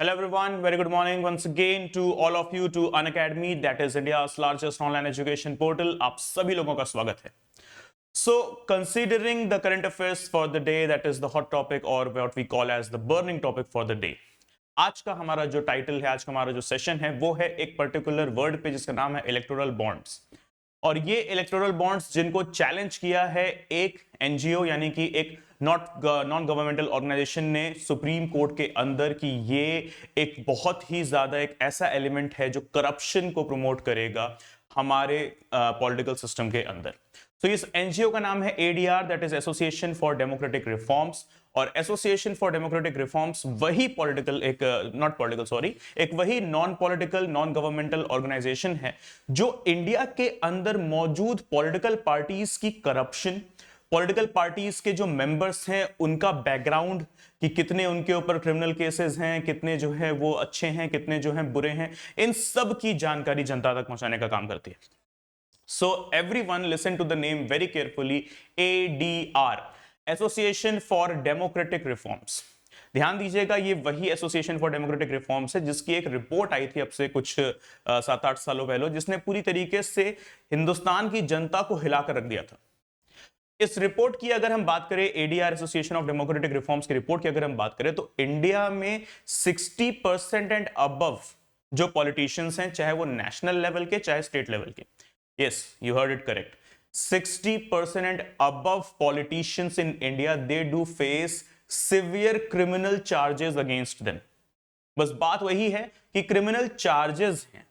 Hello everyone, very good morning once again to all of you to Unacademy, that is India's largest online education portal. आप सभी लोगों का स्वागत है. So, considering the current affairs for the day, that is the hot topic or what we call as the burning topic for the day. आज का हमारा जो टाइटल है, आज का हमारा जो सेशन है, वो है एक पर्टिकुलर वर्ड पे जिसका नाम है इलेक्टोरल बॉन्ड्स. और ये इलेक्टोरल बॉन्ड्स जिनको चैलेंज किया है एक एनजीओ यानी कि एक नॉन गवर्नमेंटल ऑर्गेनाइजेशन ने सुप्रीम कोर्ट के अंदर कि ये एक बहुत ही ज्यादा एक ऐसा एलिमेंट है जो करप्शन को प्रमोट करेगा हमारे पॉलिटिकल सिस्टम के अंदर. तो इस एनजीओ का नाम है ADR, that is association for democratic reforms. और एसोसिएशन फॉर डेमोक्रेटिक रिफॉर्म्स वही पॉलिटिकल एक नॉट पॉलिटिकल सॉरी एक वही non political non governmental organisation है जो इंडिया के अंदर मौजूद पॉलिटिकल पार्टीज की करप्शन, पॉलिटिकल पार्टीज के जो मेंबर्स हैं उनका बैकग्राउंड कि कितने उनके ऊपर क्रिमिनल केसेस हैं, कितने जो है वो अच्छे हैं, कितने जो हैं बुरे हैं, इन सब की जानकारी जनता तक पहुंचाने का काम करती है. So everyone listen to the name very carefully. ADR, Association for Democratic Reforms. ध्यान दीजिएगा, ये वही एसोसिएशन फॉर डेमोक्रेटिक रिफॉर्म्स है जिसकी एक रिपोर्ट आई थी अब से कुछ 7-8 सालों पहले, जिसने पूरी तरीके से हिंदुस्तान की जनता को हिलाकर रख दिया था. इस रिपोर्ट की अगर हम बात करें, ADR association of democratic reforms की रिपोर्ट की अगर हम बात करें, तो इंडिया में 60% एंड अबव जो पॉलिटिशियंस हैं, चाहे वो नेशनल लेवल के चाहे स्टेट लेवल के, yes, you heard it correct, 60% and above politicians in India, they do face severe criminal charges against them. बस बात वही है कि क्रिमिनल चार्जेस हैं,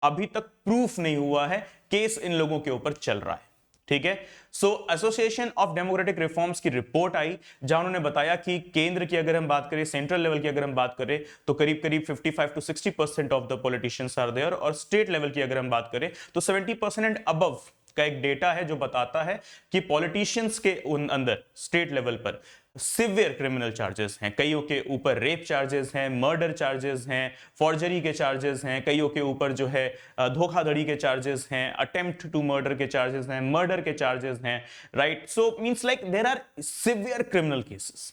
अभी तक प्रूफ नहीं हुआ है, केस इन लोगों के ऊपर चल रहा है. ठीक है. सो एसोसिएशन ऑफ डेमोक्रेटिक रिफॉर्म्स की रिपोर्ट आई जहां उन्होंने बताया कि केंद्र की अगर हम बात करें, सेंट्रल लेवल की अगर हम बात करें, तो करीब करीब 55 to 60% of the politicians are there, और स्टेट लेवल की अगर हम बात करें तो 70% एंड अबव का एक डेटा है जो बताता है कि पॉलिटिशियंस के अंदर स्टेट लेवल पर सिवियर क्रिमिनल चार्जेस हैं. कईयों के ऊपर रेप चार्जेस हैं, मर्डर चार्जेस हैं, फॉर्जरी के चार्जेस हैं, कईयों के ऊपर जो है धोखाधड़ी के चार्जेस हैं, अटेम्प्ट टू मर्डर के चार्जेस हैं, मर्डर के चार्जेस हैं. Right. So means like there are severe criminal cases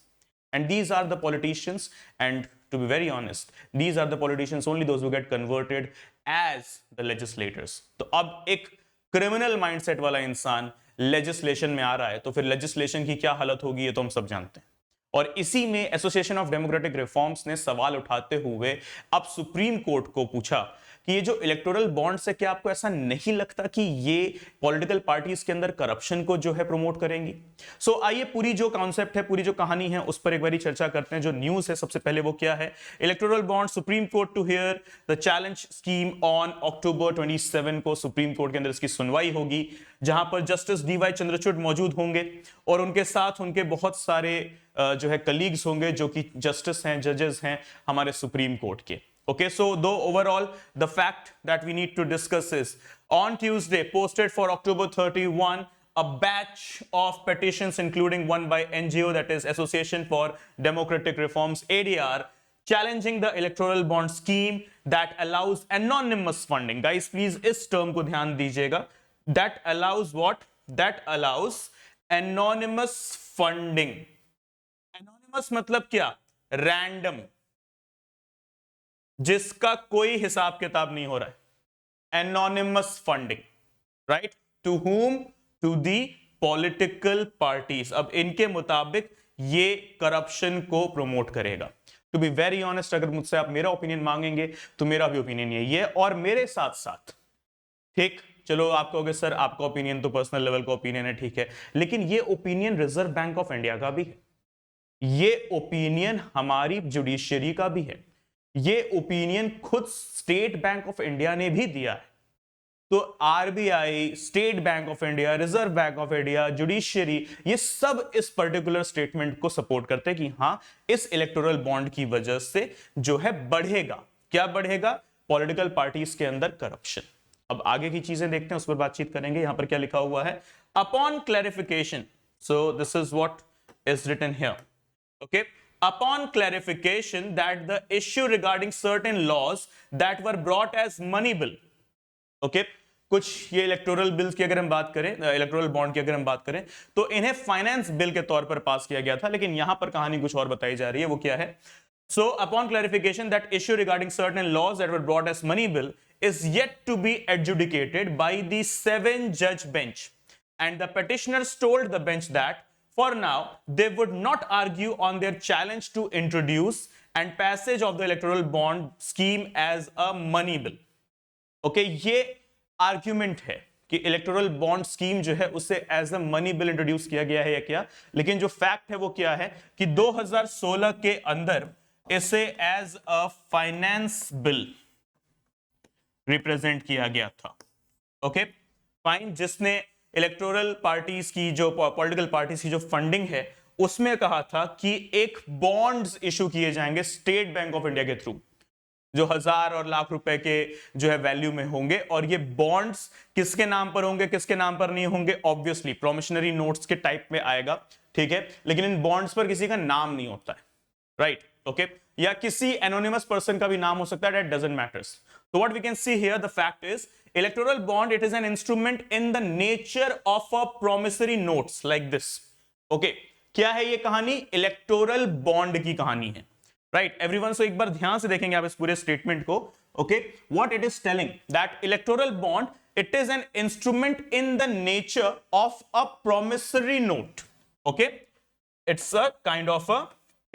and these are the politicians, and to be very honest, these are the politicians only those who get converted as the legislators. तो अब एक criminal mindset वाला इंसान legislation में आ रहा है तो फिर लेजिस्लेशन की क्या हालत होगी ये तो हम सब जानते हैं. और इसी में एसोसिएशन ऑफ डेमोक्रेटिक रिफॉर्म्स ने सवाल उठाते हुए अब सुप्रीम कोर्ट को पूछा कि ये जो इलेक्टोरल बॉन्ड्स है, क्या आपको ऐसा नहीं लगता कि ये पॉलिटिकल पार्टीज के अंदर करप्शन को जो है प्रमोट करेंगी. सो आइए पूरी जो कॉन्सेप्ट है, पूरी जो कहानी है, उस पर एक बारी चर्चा करते हैं. जो न्यूज है सबसे पहले वो क्या है, electoral bond, Supreme Court to hear the challenge scheme on October 27 को सुप्रीम कोर्ट के अंदर इसकी सुनवाई होगी, जहां पर जस्टिस डीवाई चंद्रचूड़ मौजूद होंगे और उनके साथ उनके बहुत सारे जो है कलीग्स होंगे जो कि जस्टिस हैं, जजेस हैं हमारे सुप्रीम कोर्ट के. Okay, so though overall the fact that we need to discuss is on Tuesday posted for October 31 a batch of petitions including one by NGO, that is Association for Democratic Reforms, ADR, challenging the electoral bond scheme that allows anonymous funding. Guys please इस term को ध्यान दीजिएगा, that allows what, that allows anonymous funding. Anonymous मतलब क्या, random, जिसका कोई हिसाब किताब नहीं हो रहा है. Anonymous funding, right, to whom, to the political parties. अब इनके मुताबिक ये करप्शन को प्रमोट करेगा. टू बी वेरी ऑनेस्ट, अगर मुझसे आप मेरा ओपिनियन मांगेंगे तो मेरा भी ओपिनियन यही है. और मेरे साथ साथ, ठीक, चलो आप कहोगे सर आपका ओपिनियन तो पर्सनल लेवल का ओपिनियन है, ठीक है, लेकिन ये opinion reserve bank of India का भी है, ये ओपिनियन हमारी जुडिशियरी का भी है, ये ओपिनियन खुद स्टेट बैंक ऑफ इंडिया ने भी दिया है. तो RBI, state Bank of India, reserve bank of India, judiciary, ये सब इस पर्टिकुलर स्टेटमेंट को सपोर्ट करते हैं कि हां, इस इलेक्टोरल बॉन्ड की वजह से जो है बढ़ेगा. क्या बढ़ेगा, पॉलिटिकल पार्टीज के अंदर करप्शन. अब आगे की चीजें देखते हैं, उस पर बातचीत करेंगे. यहां पर क्या लिखा हुआ है, upon clarification, so this is what is written here. Okay, upon clarification that the issue regarding certain laws that were brought as money bill, okay, कुछ ये इलेक्टोरल बिल्स की अगर हम बात करें, इलेक्टोरल बॉन्ड की अगर हम बात करें, तो इन्हें फाइनेंस बिल के तौर पर पास किया गया था, लेकिन यहां पर कहानी कुछ और बताई जा रही है. वो क्या है, So upon clarification, that issue regarding certain laws that were brought as money bill is yet to be adjudicated by the 7-judge bench, and the petitioners told the bench that for now they would not argue on their challenge to introduce and passage of the electoral bond scheme as a money bill. Okay ये argument है कि electoral bond scheme जो है उसे as a money bill introduce किया गया है या क्या, लेकिन जो फैक्ट है वो क्या है कि 2016 के अंदर इसे as a finance bill represent किया गया था. Okay fine. जिसने इलेक्टोरल पार्टीज की जो पॉलिटिकल पार्टीज की जो फंडिंग है उसमें कहा था कि एक बॉन्ड्स इशू किए जाएंगे स्टेट बैंक ऑफ इंडिया के थ्रू, जो 1000 और लाख रुपए के जो है वैल्यू में होंगे, और ये बॉन्ड्स किसके नाम पर होंगे किसके नाम पर नहीं होंगे, ऑब्वियसली प्रोमिशनरी नोट्स के टाइप में आएगा, ठीक है, लेकिन इन बॉन्ड्स पर किसी का नाम नहीं होता है, राइट. ओके या किसी एनोनिमस पर्सन का भी नाम हो सकता है, दैट डजंट मैटर्स. तो what we can see here, the fact is electoral bond it is an instrument in the nature of a promissory notes like this. Okay क्या है ये कहानी, इलेक्टोरल बॉन्ड की कहानी है, राइट एवरीवन. सो एक बार ध्यान से देखेंगे आप इस पूरे स्टेटमेंट को. Okay what it is telling, that electoral bond it is an instrument in the nature of a promissory note. Okay it's a kind of a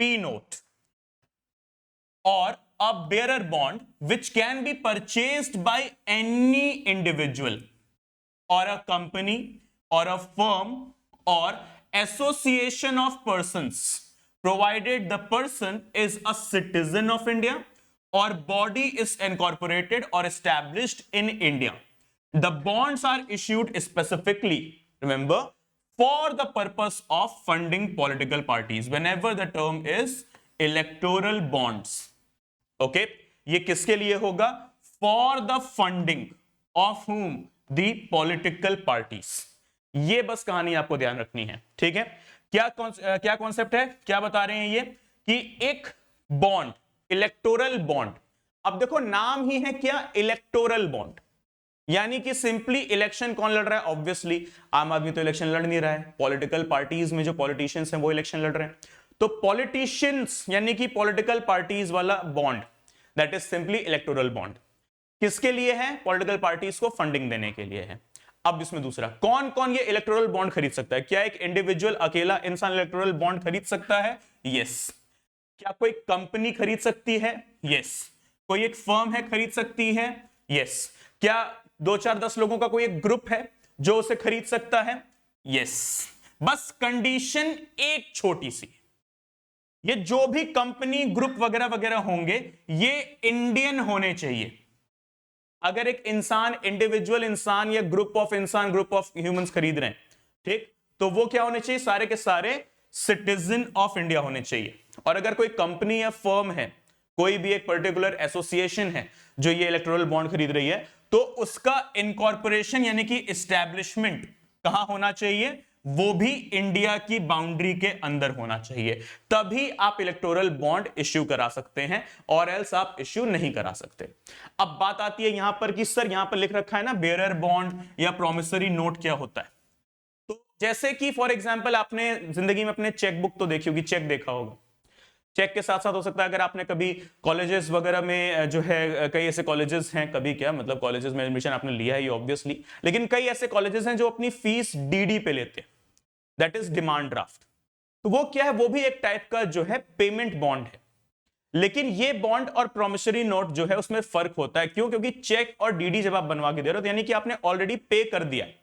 P note or a bearer bond which can be purchased by any individual or a company or a firm or association of persons, provided the person is a citizen of India or body is incorporated or established in India. The bonds are issued specifically, remember, for the purpose of funding political parties. Whenever the term is electoral bonds, okay ये किसके लिए होगा, for the funding of हुम, the political parties. ये बस कहानी आपको ध्यान रखनी है, ठीक है. क्या कॉन्सेप्ट है, क्या बता रहे हैं ये कि एक बॉन्ड, इलेक्टोरल बॉन्ड. अब देखो नाम ही है क्या, इलेक्टोरल बॉन्ड, यानी कि सिंपली इलेक्शन कौन लड़ रहा है, ऑब्वियसली आम आदमी तो इलेक्शन लड़ नहीं रहा है, पॉलिटिकल पार्टीज में जो पॉलिटिशियंस हैं वो इलेक्शन लड़ रहे हैं. तो पॉलिटिशियंस यानी कि पॉलिटिकल पार्टीज वाला bond, that is simply electoral bond. किसके लिए है, पॉलिटिकल पार्टीज को फंडिंग देने के लिए है. अब इसमें दूसरा, कौन कौन ये इलेक्टोरल बॉन्ड खरीद सकता है, क्या एक इंडिविजुअल अकेला इंसान इलेक्टोरल बॉन्ड खरीद सकता है, यस. क्या कोई कंपनी खरीद सकती है, यस. कोई एक फर्म है खरीद सकती है, यस. क्या 2-4-10 लोगों का कोई एक ग्रुप है जो उसे खरीद सकता है, यस. बस कंडीशन एक छोटी सी, ये जो भी कंपनी ग्रुप वगैरह वगैरह होंगे ये इंडियन होने चाहिए. अगर एक इंसान, इंडिविजुअल इंसान या ग्रुप ऑफ इंसान, ग्रुप ऑफ ह्यूमंस खरीद रहे हैं, ठीक, तो वो क्या होने चाहिए, सारे के सारे सिटीजन ऑफ इंडिया होने चाहिए. और अगर कोई कंपनी या फर्म है, कोई भी एक पर्टिकुलर एसोसिएशन है जो ये इलेक्टोरल बॉन्ड खरीद रही है, तो उसका इनकॉर्पोरेशन यानी कि एस्टैब्लिशमेंट कहां होना चाहिए, वो भी इंडिया की बाउंड्री के अंदर होना चाहिए. तभी आप इलेक्टोरल बॉन्ड इश्यू करा सकते हैं, और एल्स आप इश्यू नहीं करा सकते. अब बात आती है यहां पर कि सर यहां पर लिख रखा है ना बेयरर बॉन्ड या प्रोमिसरी नोट, क्या होता है. तो जैसे कि फॉर एग्जांपल आपने जिंदगी में अपने चेक बुक तो देखी होगी, चेक देखा होगा. चेक के साथ साथ हो सकता है अगर आपने कभी कॉलेजेस वगैरह में जो है, कई ऐसे कॉलेजेस हैं, कभी क्या मतलब कॉलेजेस में एडमिशन आपने लिया है ऑब्वियसली, लेकिन कई ऐसे कॉलेजेस हैं जो अपनी फीस डीडी पे लेते हैं, दैट इज डिमांड ड्राफ्ट. तो वो क्या है, वो भी एक टाइप का जो है पेमेंट बॉन्ड है. लेकिन ये बॉन्ड और प्रोमिसरी नोट जो है उसमें फर्क होता है. क्यों, क्योंकि चेक और डीडी जब आप बनवा के दे रहे हो तो यानी कि आपने ऑलरेडी पे कर दिया है,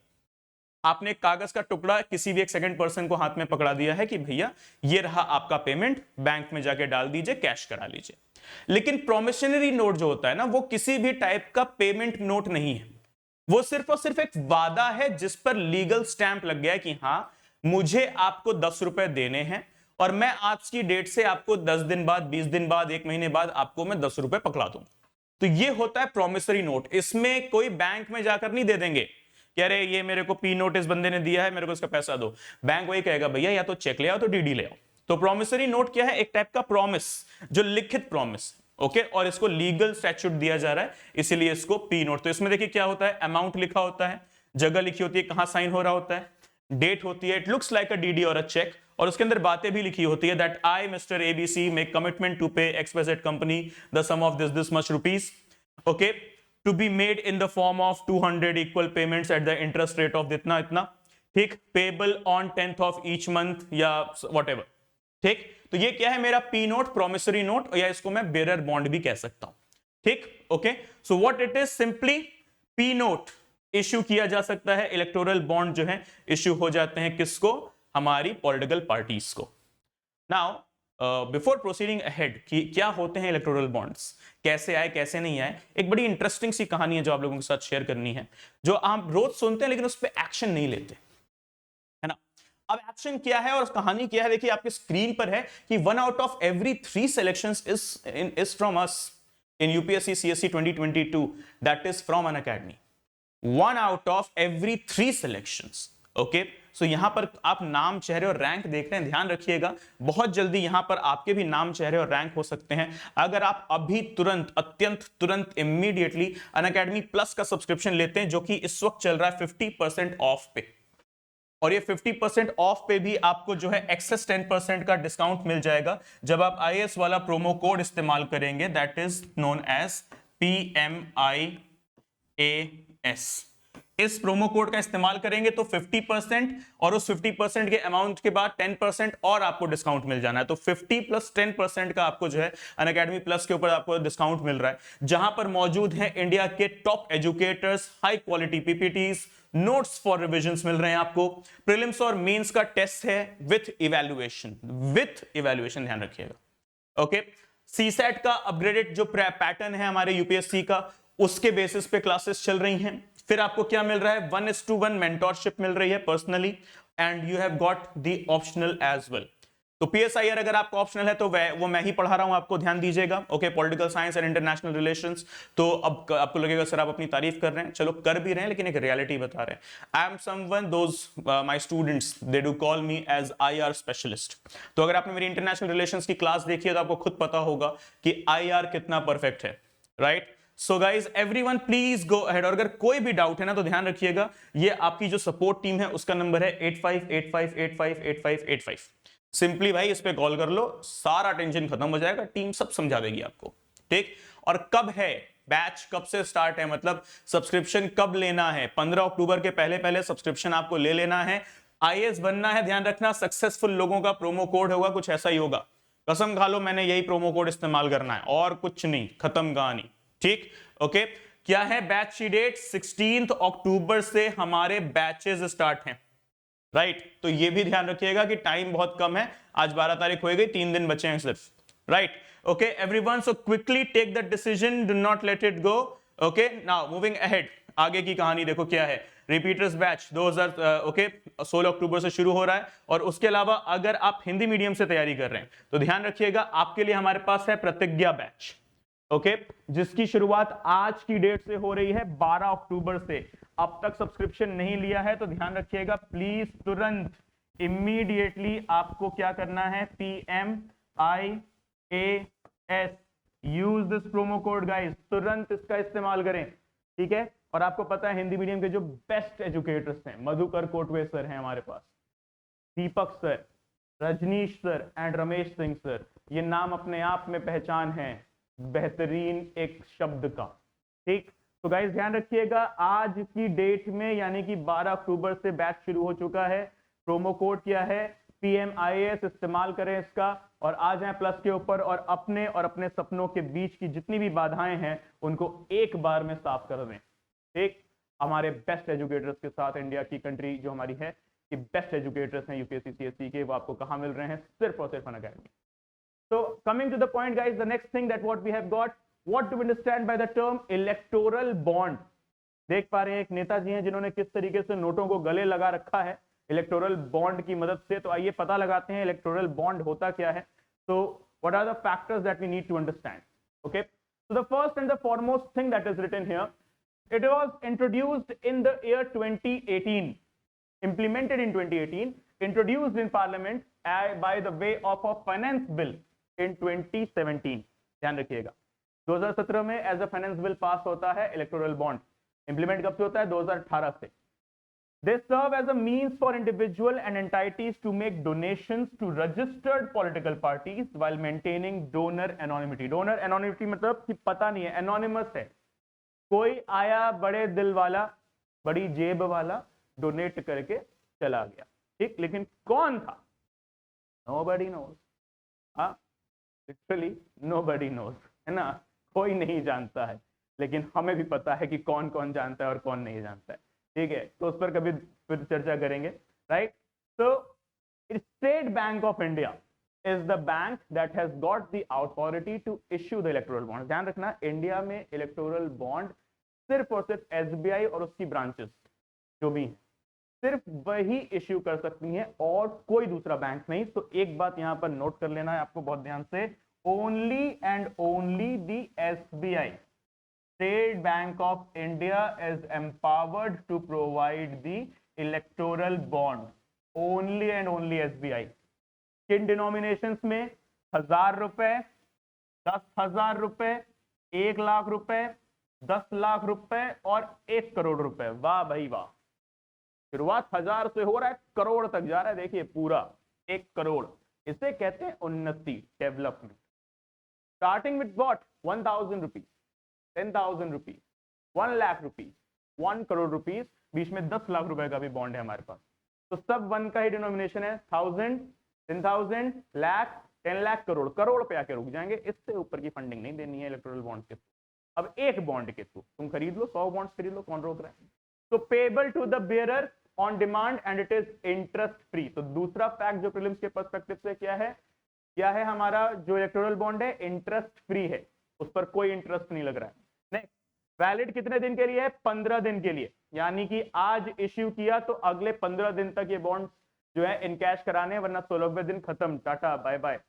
आपने कागज का टुकड़ा किसी भी एक सेकंड पर्सन को हाथ में पकड़ा दिया है कि भैया ये रहा आपका पेमेंट, बैंक में जाके डाल दीजिए, कैश करा लीजिए. लेकिन प्रोमिसरी नोट जो होता है ना, वो किसी भी टाइप का पेमेंट नोट नहीं है, वो सिर्फ और सिर्फ एक वादा है जिस पर लीगल स्टैंप लग गया है कि हां मुझे आपको 10 रुपए देने हैं और मैं आज की डेट से आपको 10 दिन बाद, 20 दिन बाद, 1 महीने बाद आपको मैं 10 रुपए पकड़ा दूं. तो ये होता है प्रोमिसरी नोट. इसमें कोई बैंक में जाकर नहीं दे देंगे कि अरे ये मेरे को पी नोट इस बंदे ने दिया है, मेरे को इसका पैसा दो. बैंक वही कहेगा भैया या तो चेक ले आओ तो डीडी ले आओ. तो प्रोमिसरी नोट क्या है, एक टाइप का प्रॉमिस, जो लिखित प्रॉमिस, ओके, और इसको लीगल स्टैट्यूट दिया जा रहा है, इसीलिए इसको पी नोट. तो इसमें देखिए क्या होता है, अमाउंट लिखा होता है, जगह लिखी होती है, कहां साइन हो रहा होता है, डेट होती है, it looks like a DD और अ चेक, और उसके अंदर बातें भी लिखी होती है that I Mr ABC make commitment to pay XYZ company the sum of this much rupees, okay, to be made in the form of 200 equal payments at the interest rate of इतना इतना, ठीक, payable on 10th of each month या whatever, ठीक। तो ये क्या है, मेरा पी नोट, प्रोमिसरी नोट, या इसको मैं बेरर बॉन्ड भी कह सकता हूं, ठीक, okay. So what it is, simply P note issue किया जा सकता है, इलेक्टोरल बॉन्ड जो है इश्यू हो जाते हैं किसको, हमारी पॉलिटिकल पार्टीज को। नाउ बिफोर प्रोसीडिंग अहेड कि क्या होते हैं इलेक्टोरल बॉन्ड्स, कैसे आए कैसे नहीं आए, एक बड़ी इंटरेस्टिंग सी कहानी है जो आप लोगों के साथ शेयर करनी है, जो आप रोज सुनते हैं लेकिन उस पर एक्शन नहीं लेते, है ना। अब एक्शन क्या है और कहानी क्या है, देखिए आपके स्क्रीन पर है कि 1 out of every 3 selections is from us in UPSC CSC 2022, that is from Unacademy. 1 out of every 3 selections, okay. So यहां पर आप नाम, चेहरे और रैंक देख रहे हैं, ध्यान रखिएगा, बहुत जल्दी यहां पर आपके भी नाम, चेहरे और रैंक हो सकते हैं अगर आप अभी तुरंत, अत्यंत तुरंत, इमीडिएटली अनअकैडमी प्लस का सब्सक्रिप्शन लेते हैं, जो कि इस वक्त चल रहा है 50% ऑफ पे। और ये 50% ऑफ पे भी आपको जो है एक्सेस 10% का डिस्काउंट मिल जाएगा जब आप IAS वाला प्रोमो कोड इस्तेमाल करेंगे, that is known as PMIAS। इस प्रोमो कोड का इस्तेमाल करेंगे तो 50%, और उस 50% के अमाउंट के बाद 10% और आपको डिस्काउंट मिल जाना है। तो 50 प्लस 10% का आपको जो है अनअकैडमी प्लस के ऊपर आपको डिस्काउंट मिल रहा है, जहां पर मौजूद है इंडिया के top educators, high quality PPTs, notes for revisions मिल रहे हैं आपको, प्रीलिम्स और मेंस का टेस्ट है विथ इवैल्यूएशन, ध्यान रखिएगा, ओके। सीसैट का अपग्रेडेड जो पैटर्न है हमारे यूपीएससी का, उसके बेसिस पे क्लासेस चल रही हैं। फिर आपको क्या मिल रहा है, 1:1 मेंटोरशिप मिल रही है personally, and you have got the optional as well. तो PSIR अगर आपको ऑप्शनल है तो वो मैं ही पढ़ा रहा हूं आपको, ध्यान दीजिएगा, okay. Political science and international relations. तो अब आपको लगेगा सर आप अपनी तारीफ कर रहे हैं, चलो कर भी रहे हैं, लेकिन एक रियलिटी बता रहे हैं। I am someone, those my students they do call me as IR specialist. तो अगर आपने मेरी इंटरनेशनल रिलेशंस की क्लास देखी है तो आपको खुद पता होगा कि IR कितना परफेक्ट है, right. So guys everyone please go ahead, और अगर कोई भी डाउट है ना तो ध्यान रखिएगा, ये आपकी जो सपोर्ट टीम है उसका नंबर है 8585858585। सिंपली भाई इस पे कॉल कर लो, सारा टेंशन खत्म हो जाएगा, टीम सब समझा देगी आपको, ठीक। और कब है बैच, कब से स्टार्ट है, मतलब सब्सक्रिप्शन कब लेना है, 15 अक्टूबर के पहले पहले सब्सक्रिप्शन आपको ले लेना है। IAS बनना है, ध्यान रखना, सक्सेसफुल लोगों का प्रोमो कोड होगा कुछ ऐसा ही होगा, कसम खा लो मैंने यही प्रोमो कोड इस्तेमाल करना है और कुछ नहीं, खत्म कहानी, ठीक, ओके। क्या है बैच की डेट, 16 अक्टूबर से हमारे बैचेस स्टार्ट हैं, राइट। तो ये भी ध्यान रखिएगा कि टाइम बहुत कम है, आज 12 तारीख हो गई, 3 दिन बचे हैं सिर्फ, right, okay everyone. So quickly take the decision, do not let it go, okay. Now moving ahead, आगे की कहानी देखो क्या है। रिपीटर्स बैच 16 अक्टूबर से शुरू हो रहा है, और उसके अलावा अगर आप हिंदी मीडियम से तैयारी कर रहे हैं तो ध्यान रखिएगा आपके लिए हमारे पास है प्रतिज्ञा बैच, ओके, जिसकी शुरुआत आज की डेट से हो रही है 12 अक्टूबर से। अब तक सब्सक्रिप्शन नहीं लिया है तो ध्यान रखिएगा, प्लीज तुरंत इमीडिएटली आपको क्या करना है, PMIAS, use this promo code guys, तुरंत इसका इस्तेमाल करें, ठीक है। और आपको पता है हिंदी मीडियम के जो बेस्ट एजुकेटर्स हैं, मधुकर कोटवे सर हैं हमारे पास, Deepak sir, Rajneesh sir and Ramesh Singh sir, ये नाम अपने आप में पहचान है बेहतरीन एक शब्द का, ठीक। तो गाइस ध्यान रखिएगा, आज की डेट में यानी कि 12 अक्टूबर से बैच शुरू हो चुका है। प्रोमो कोड क्या है, PMIAS, इस्तेमाल करें इसका और आ जाएं प्लस के ऊपर, और अपने सपनों के बीच की जितनी भी बाधाएं हैं उनको एक बार में साफ कर दें, ठीक। हमारे बेस्ट एजुकेटर्स के साथ, इंडिया की कंट्री जो हमारी है कि बेस्ट एजुकेटर्स हैं UPSC CSC के, वो आपको कहां मिल रहे हैं, सिर्फ और सिर्फ Unacademy. So coming to the point guys, the next thing that what we have got, what do we understand by the term electoral bond? देख पा रहे हैं एक नेताजी हैं जिन्होंने किस तरीके से नोटों को गले लगा रखा है इलेक्टोरल बॉन्ड की मदद से। तो आइए पता लगाते हैं इलेक्टोरल बॉन्ड होता क्या है। So what are the factors that we need to understand? Okay, so the first and the foremost thing that is written here, it was introduced in the year 2018, implemented in 2018, introduced in parliament by the way of a finance bill in 2017। ध्यान रखिएगा 2017 में as a finance bill pass होता है electoral bond, implement कब से होता है, 2018 से। They serve as a means for individual and entities to make donations to registered political parties while maintaining donor anonymity. Donor anonymity मतलब कि पता नहीं है, anonymous है, कोई आया बड़े दिल वाला, बड़ी जेब वाला, डोनेट करके चला गया, ठीक, लेकिन कौन था? Nobody knows. हाँ, लिटरली nobody knows, है ना, कोई नहीं जानता है, लेकिन हमें भी पता है कि कौन कौन जानता है और कौन नहीं जानता है, ठीक है, तो उस पर कभी फिर चर्चा करेंगे, राइट। तो State Bank of India is the bank that has got the authority to issue the electoral bond. ध्यान रखना, इंडिया में इलेक्टोरल बॉन्ड सिर्फ और सिर्फ एसबीआई और उसकी ब्रांचेस जो भी हैं, सिर्फ वही इश्यू कर सकती हैं और कोई दूसरा बैंक नहीं। तो एक बात यहां पर नोट कर लेना है आपको बहुत ध्यान से, only and only the SBI, State Bank of India, is empowered to provide the electoral bond. Only and only SBI. किन डिनोमिनेशंस में? 1000 रुपए, 10,000 रुपए, 1 लाख रुपए, 10 लाख रुपए और 1 करोड़ रुपए। वाह भाई वाह, शुरुआत 1000 से हो रहा है, करोड़ तक जा रहा है, देखिए पूरा 1 करोड़। इसे कहते हैं उन्नति, development. Starting with what? 1000 rupees, 10,000 rupees, 1 lakh rupees, 1 crore rupees, बीच में 10 लाख रुपए का भी बॉन्ड है हमारे पास। तो सब 1 का ही डिनोमिनेशन है, 1000, 10,000, लाख, 10 लाख, करोड़। करोड़ पे आके रुक जाएंगे, इससे ऊपर की फंडिंग नहीं देनी है इलेक्टोरल बॉन्ड के थ्रू। अब एक बॉन्ड के थ्रू तुम खरीद लो, 100 बॉन्ड खरीद लो, कौन रोक रहा है? तो payable to the bearer on demand and it is interest free. तो दूसरा फैक्ट जो प्रीलिम्स के पर्सपेक्टिव से क्या है हमारा जो इलेक्टोरल बॉन्ड है, इंटरेस्ट फ्री है, उस पर कोई इंटरेस्ट नहीं लग रहा है। नेक्स्ट, वैलिड कितने दिन के लिए है? 15 दिन के लिए, यानी कि आज इश्यू किया तो अगले 15 दिन तक ये बॉन्ड जो है इन कैश कराने, वरना 16वें दिन खत्म, टाटा बाय बाय,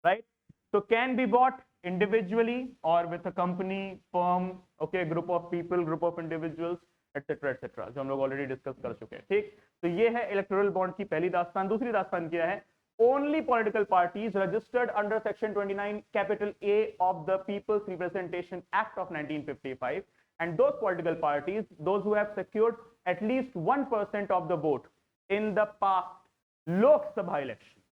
राइट। तो कैन बी बॉट इंडिविजुअली और with a company, firm, okay, group of people, group of individuals, etcetera, जो हम लोग ऑलरेडी डिस्कस कर चुके हैं, ठीक। तो ये है इलेक्टोरल बॉन्ड की पहली दास्तान। दूसरी दास्तान क्या है? Only political parties registered under Section 29 capital A of the People's Representation Act of 1955 and those political parties, those who have secured at least 1% of the vote in the past Lok Sabha election,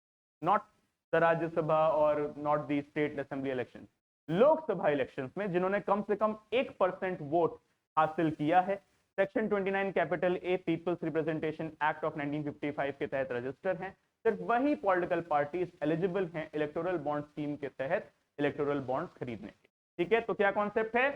not the Rajya Sabha or not the state assembly elections, Lok Sabha elections में जिन्होंने कम से कम 1% vote हासिल किया है, section 29 capital A peoples representation act of 1955 के तहत register हैं, सिर्फ वही पॉलिटिकल पार्टीज एलिजिबल हैं इलेक्टोरल बॉन्ड स्कीम के तहत इलेक्टोरल बॉन्ड खरीदने के, ठीक है। तो क्या कॉन्सेप्ट है?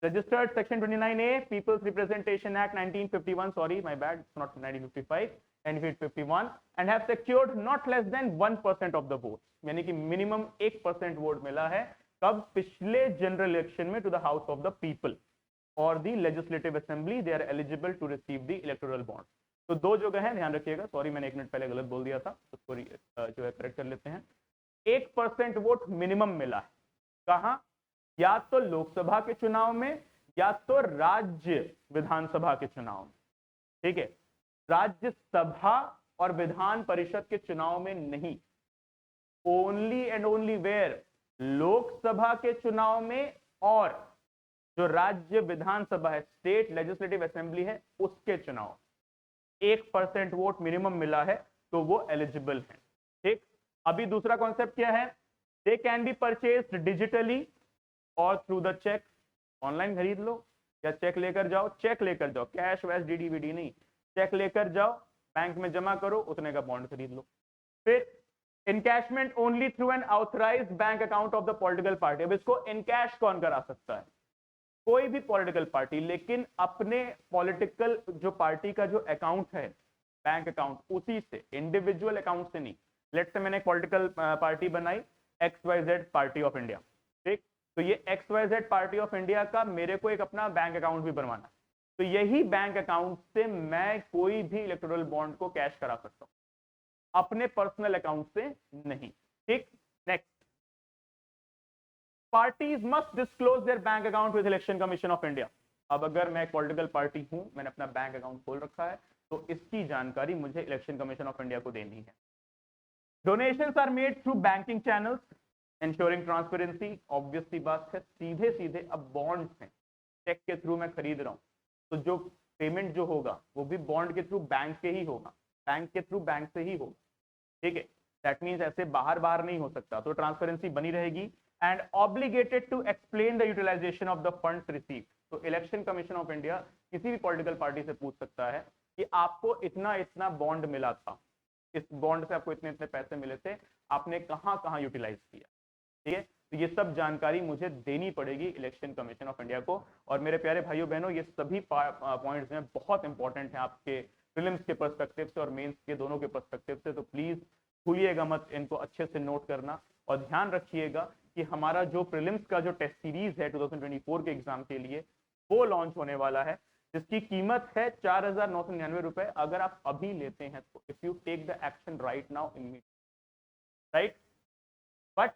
Registered section 29A peoples representation act 1951, sorry my bad, not 1955, 1951, and have secured not less than 1% of the vote, यानी कि मिनिमम 1% वोट मिला है कब? पिछले जनरल इलेक्शन में, to the house of the people और the legislative assembly, they are eligible to receive the electoral bond. तो दो जगह है, ध्यान रखिएगा, सॉरी मैंने 1 मिनट पहले गलत बोल दिया था, उसको जो है करेक्ट कर लेते हैं। 1% वोट मिनिमम मिला है, कहां? या तो लोकसभा के चुनाव में या तो राज्य विधानसभा के चुनाव में, ठीक है। राज्यसभा और विधान परिषद के चुनाव में नहीं, only and only where Lok Sabha के चुनाव में और जो राज्य विधानसभा है, स्टेट लेजिस्लेटिव असेंबली है, उसके चुनाव 1% वोट मिनिमम मिला है तो वो एलिजिबल है, ठीक। अभी दूसरा कॉन्सेप्ट क्या है? They can be purchased digitally और थ्रू द चेक, ऑनलाइन खरीद लो या चेक लेकर जाओ, चेक लेकर जाओ, कैश वैश डीडी वीडी नहीं, चेक लेकर जाओ, बैंक में जमा करो, उतने का बॉन्ड खरीद लो। फिर encashment only through an authorised bank account of the political party. अब इसको इनकैश कौन करा सकता है? कोई भी पॉलिटिकल पार्टी, लेकिन अपने पॉलिटिकल जो पार्टी का जो अकाउंट है, बैंक अकाउंट, उसी से, इंडिविजुअल अकाउंट से नहीं। लेट्स से मैंने एक पॉलिटिकल पार्टी बनाई, XYZ पार्टी ऑफ इंडिया, ठीक। तो ये XYZ पार्टी ऑफ इंडिया का मेरे को एक अपना बैंक अकाउंट भी बनवाना, तो यही बैंक अकाउंट से मैं कोई भी इलेक्टोरल बॉन्ड को कैश करा सकता हूं, अपने पर्सनल अकाउंट से नहीं, ठीक। Next, parties must disclose there bank account with election Commission of India. अब अगर मैं एक पॉलिटिकल पार्टी हूं, मैंने अपना बैंक अकाउंट खोल रखा है, तो इसकी जानकारी मुझे इलेक्शन कमीशन ऑफ इंडिया को देनी है। Donations are made through banking channels ensuring transparency. Obvious सी बात है, सीधे सीधे अब बॉन्ड्स हैं, चेक के थ्रू मैं खरीद रहा हूं, तो जो पेमेंट जो होगा वो भी बॉन्ड के थ्रू बैंक के ही होगा, बैंक के थ्रू बैंक से ही होगा, ठीक है। दैट मीन्स ऐसे बाहर बाहर नहीं हो सकता, तो ट्रांसपेरेंसी बनी रहेगी। And obligated to explain the utilisation of the funds receive. तो इलेक्शन कमीशन ऑफ इंडिया किसी भी पॉलिटिकल पार्टी से पूछ सकता है कि आपको इतना इतना बॉन्ड मिला था, इस बॉन्ड से आपको इतने इतने पैसे मिले थे, आपने कहां कहां यूटिलाइज किया, ठीक है। तो ये सब जानकारी मुझे देनी पड़ेगी इलेक्शन कमीशन ऑफ इंडिया को। और मेरे प्यारे भाइयों बहनों, ये सभी पॉइंट्स में बहुत इंपॉर्टेंट है आपके प्रीलिम्स के पर्सपेक्टिव से और मेंस के दोनों के पर्सपेक्टिव से। तो प्लीज भूलिएगा मत इनको अच्छे से नोट करना, और ध्यान रखिएगा कि हमारा जो प्रीलिम्स का जो टेस्ट सीरीज है 2024 के एग्जाम के लिए वो लॉन्च होने वाला है, जिसकी कीमत है 4,999 रुपए। अगर आप अभी लेते हैं तो if you take the action right now immediate, right, but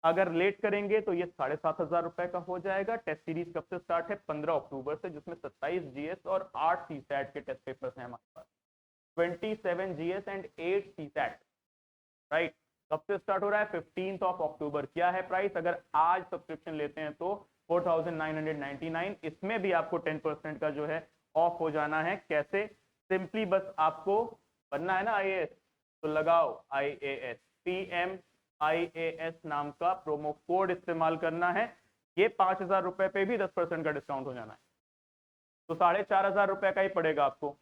अगर लेट करेंगे तो ये 7,500 रुपए का हो जाएगा। टेस्ट सीरीज कब से स्टार्ट है? 15 अक्टूबर से, जिसमें 27 जीएस और 8 सीसैट के टेस्ट पेपर्स हैं हमारे पास। 27 जीएस एंड 8 सीसैट, राइट। कब से स्टार्ट हो रहा है? 15 अक्टूबर। क्या है प्राइस? अगर आज सब्सक्रिप्शन लेते हैं तो 4,999। इसमें भी आपको 10% का जो है ऑफ हो जाना है। कैसे? सिंपली बस आपको बनना है ना आईएएस, तो लगाओ IAS, PMIAS नाम का प्रोमो कोड इस्तेमाल करना है। ये 5,000 रुपए पे भी 10% का डिस्काउंट हो जाना है, तो 4,500 रुपए का ही पड़ेगा आपको।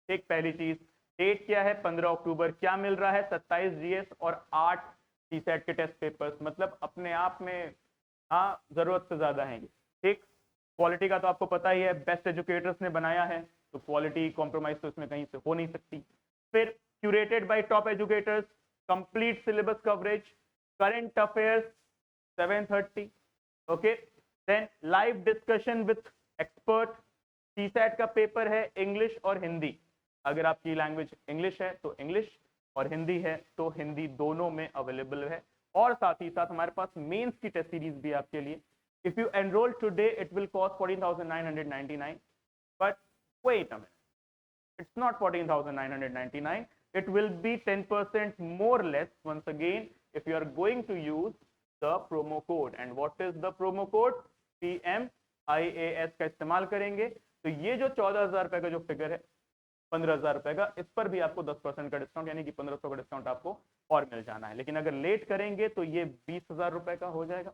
एक पहली चीज, डेट क्या है? 15 अक्टूबर। क्या मिल रहा है? 27 जीएस और 8 सीसेट के टेस्ट पेपर्स। मतलब अपने आप में हाँ जरूरत से ज्यादा है ये, ठीक। क्वालिटी का तो आपको पता ही है, बेस्ट एजुकेटर्स ने बनाया है, तो क्वालिटी कॉम्प्रोमाइज तो इसमें कहीं से हो नहीं सकती। फिर curated by top educators, complete syllabus coverage, current affairs 7:30, okay. Then live discussion with expert. CSAT का पेपर है इंग्लिश और हिंदी। अगर आपकी लैंग्वेज इंग्लिश है तो इंग्लिश, और हिंदी है तो हिंदी, दोनों में अवेलेबल है। और साथ ही साथ हमारे पास मेंस की टेस्ट सीरीज भी आपके लिए। If you enrol today it will cost 14,999, but wait a minute, it's not 14,999, it will be 10% more less once again if you are going to use the promo code. And what is the promo code? PMIAS का इस्तेमाल करेंगे तो ये जो 14,000 रुपए का जो figure है, 15,000 रुपए का, इस पर भी आपको 10% का डिस्काउंट, यानी कि 1,500 का डिस्काउंट आपको और मिल जाना है। लेकिन अगर लेट करेंगे तो ये 20,000 रुपए का हो जाएगा।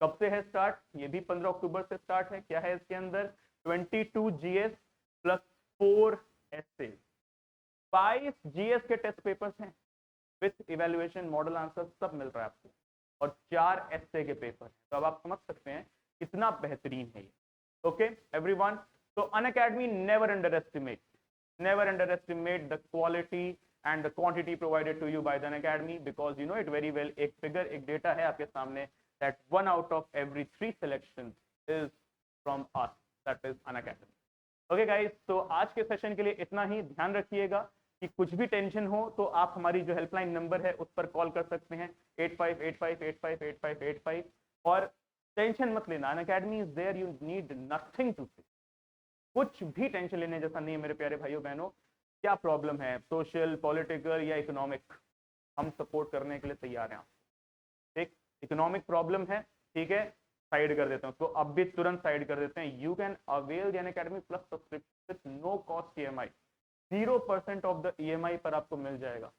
कब से है स्टार्ट? ये भी 15 अक्टूबर से स्टार्ट है। क्या है इसके अंदर? 22 GS प्लस 4 ऐसे 22 जीएस के टेस्ट पेपर्स हैं विथ इवैल्यूएशन, मॉडल आंसर सब मिल रहा है आपको, और 4 एसए के पेपर। तो अब आप समझ सकते हैं कितना बेहतरीन है ये। ओके एवरीवन, तो Unacademy never underestimate the quality and the quantity provided to you by the Unacademy, because you know it very well. एक फिगर, एक डेटा है आपके सामने, that 1 out of every 3 selections is from us, that is Unacademy. Okay guys, तो आज के session के लिए इतना ही। ध्यान रखिएगा कि कुछ भी टेंशन हो तो आप हमारी जो हेल्पलाइन नंबर है उस पर कॉल कर सकते हैं, 8585858585। और टेंशन मत लेना, Unacademy is there, you need nothing to say. कुछ भी टेंशन लेने जैसा नहीं है मेरे प्यारे भाइयों बहनों। क्या प्रॉब्लम है, सोशल, पॉलिटिकल या इकोनॉमिक, हम सपोर्ट करने के लिए तैयार हैं। ठीक, इकोनॉमिक प्रॉब्लम है, ठीक है, साइड कर देते हैं उसको, अब भी तुरंत साइड कर देते हैं। You can avail the Unacademy plus subscription with no cost EMI। 0% off the EMI पर आपको मिल जाएगा।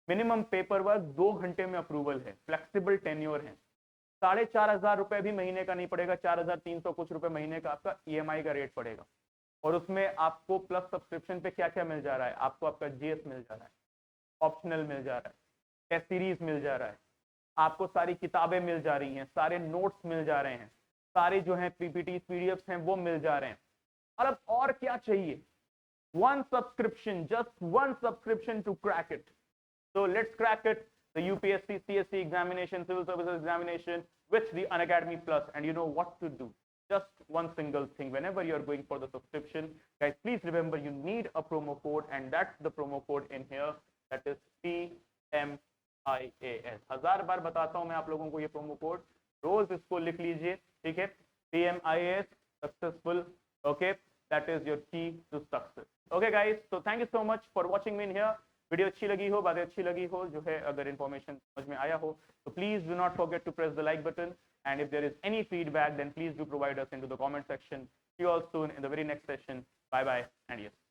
मिनिमम पेपर वर्क 2 घंटे में अप्रूवल है, फ्लेक्सिबल टेन्योर है। 4,500 रुपए भी महीने का नहीं पड़ेगा, 4,300 कुछ रुपए महीने का आपका EMI का रेट पड़ेगा। और उसमें आपको प्लस सब्सक्रिप्शन पे क्या क्या मिल जा रहा है? आपको आपका GS मिल जा रहा है, ऑप्शनल मिल जा रहा है, टेस्ट सीरीज मिल जा रहा है, आपको सारी किताबें मिल जा रही हैं, सारे नोट्स मिल जा रहे हैं, सारे जो हैं PPT PDFs हैं वो मिल जा रहे हैं। और अब और क्या चाहिए? one subscription, just one subscription to crack it. So let's crack it, the UPSC CSC examination, civil services examination with the Unacademy Plus. And you know what to do, just one single thing. Whenever you're going for the subscription, guys, please remember you need a promo code, and that's the promo code in here, that is PMIAS। 1000 बार बताता हूं मैं आप लोगों को ये promo code, रोज इसको लिख लीजिए, ठीक है। PMIAS successful, okay, that is your key to success. Okay guys, so thank you so much for watching me in here. Video अच्छी लगी हो, बातें अच्छी लगी हो, जो है अगर इन्फॉर्मेशन समझ में आया हो, तो please do not forget to press the like button, and if there is any feedback then please do provide us into the comment section. See you all soon in the very next session. Bye bye and yes.